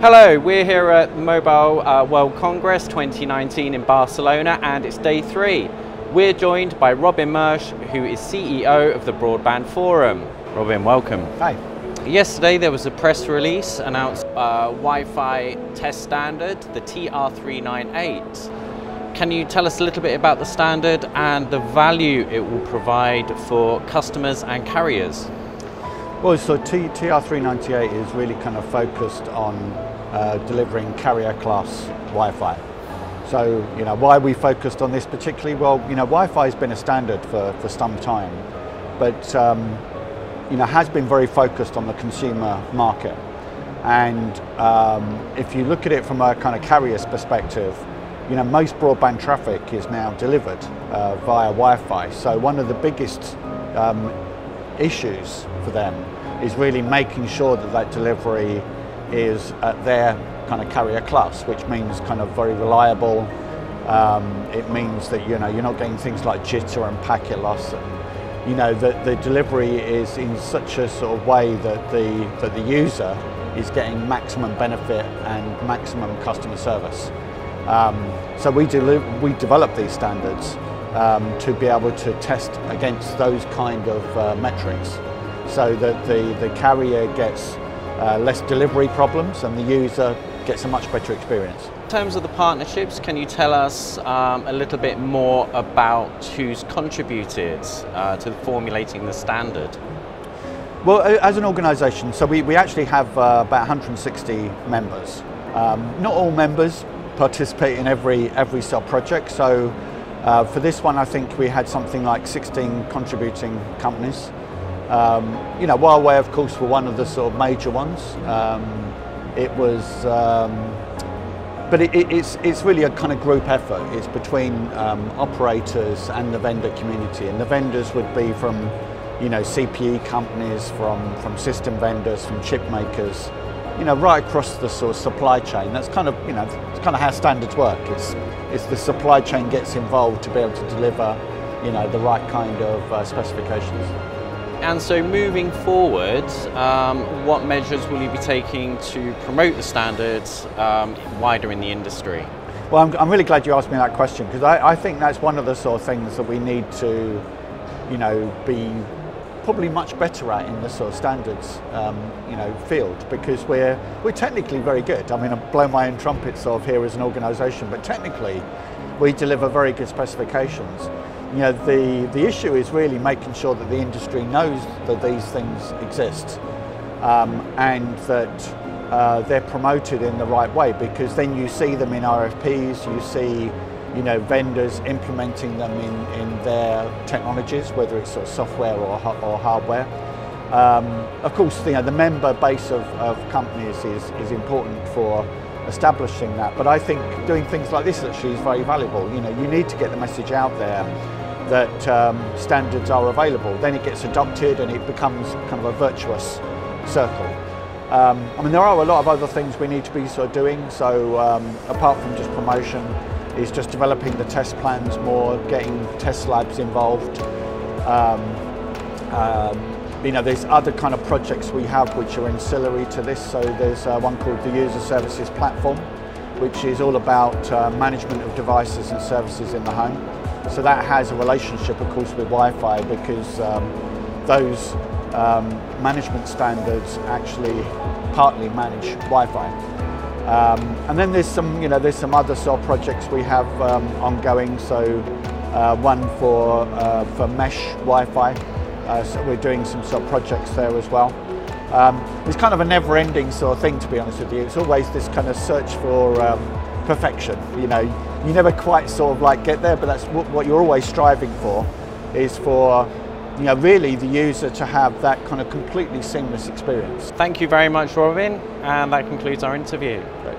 Hello, we're here at the Mobile World Congress 2019 in Barcelona, and it's day 3. We're joined by Mersh, who is CEO of the Broadband Forum. Robin, welcome. Hi. Yesterday there was a press release announced Wi-Fi test standard, the TR398. Can you tell us a little bit about the standard and the value it will provide for customers and carriers? Well, so TR398 is really kind of focused on delivering carrier class Wi-Fi. So, why we focused on this particularly? Well, Wi-Fi has been a standard for some time, but has been very focused on the consumer market. And if you look at it from a kind of carrier's perspective, most broadband traffic is now delivered via Wi-Fi. So one of the biggest issues for them is really making sure that that delivery is at their kind of carrier class, which means kind of very reliable. It means that you're not getting things like jitter and packet loss, and that the delivery is in such a sort of way that the user is getting maximum benefit and maximum customer service. So we develop these standards to be able to test against those kind of metrics, so that the carrier gets less delivery problems and the user gets a much better experience. In terms of the partnerships, can you tell us a little bit more about who's contributed to formulating the standard? Well, as an organisation, so we actually have about 160 members. Not all members participate in every sub-project, so for this one I think we had something like 16 contributing companies. Huawei, of course, were one of the sort of major ones. But it's really a kind of group effort. It's between operators and the vendor community, and the vendors would be from CPE companies, from system vendors, from chip makers, right across the sort of supply chain. That's kind of it's kind of how standards work. It's the supply chain gets involved to be able to deliver the right kind of specifications. And so moving forward, what measures will you be taking to promote the standards wider in the industry? Well, I'm really glad you asked me that question, because I think that's one of the sort of things that we need to be probably much better at in the sort of standards field, because we're technically very good. I mean, I blow my own trumpet sort of here as an organisation, but technically we deliver very good specifications. The issue is really making sure that the industry knows that these things exist and that they're promoted in the right way, because then you see them in RFPs, you see vendors implementing them in their technologies, whether it's sort of software or hardware. Of course, the member base of companies is important for establishing that, but I think doing things like this actually is very valuable. You need to get the message out there that standards are available. Then it gets adopted and it becomes kind of a virtuous circle. I mean, there are a lot of other things we need to be sort of doing. So apart from just promotion, is just developing the test plans more, getting test labs involved. There's other kind of projects we have which are ancillary to this. So there's one called the User Services Platform, which is all about management of devices and services in the home. So that has a relationship, of course, with Wi-Fi, because those management standards actually partly manage Wi-Fi. And then there's some other sort of projects we have ongoing. So one for mesh Wi-Fi. So we're doing some sort of projects there as well. It's kind of a never-ending sort of thing, to be honest with you. It's always this kind of search for perfection. You never quite sort of like get there, but that's what you're always striving for, is for really the user to have that kind of completely seamless experience. Thank you very much, Robin, and that concludes our interview. Great.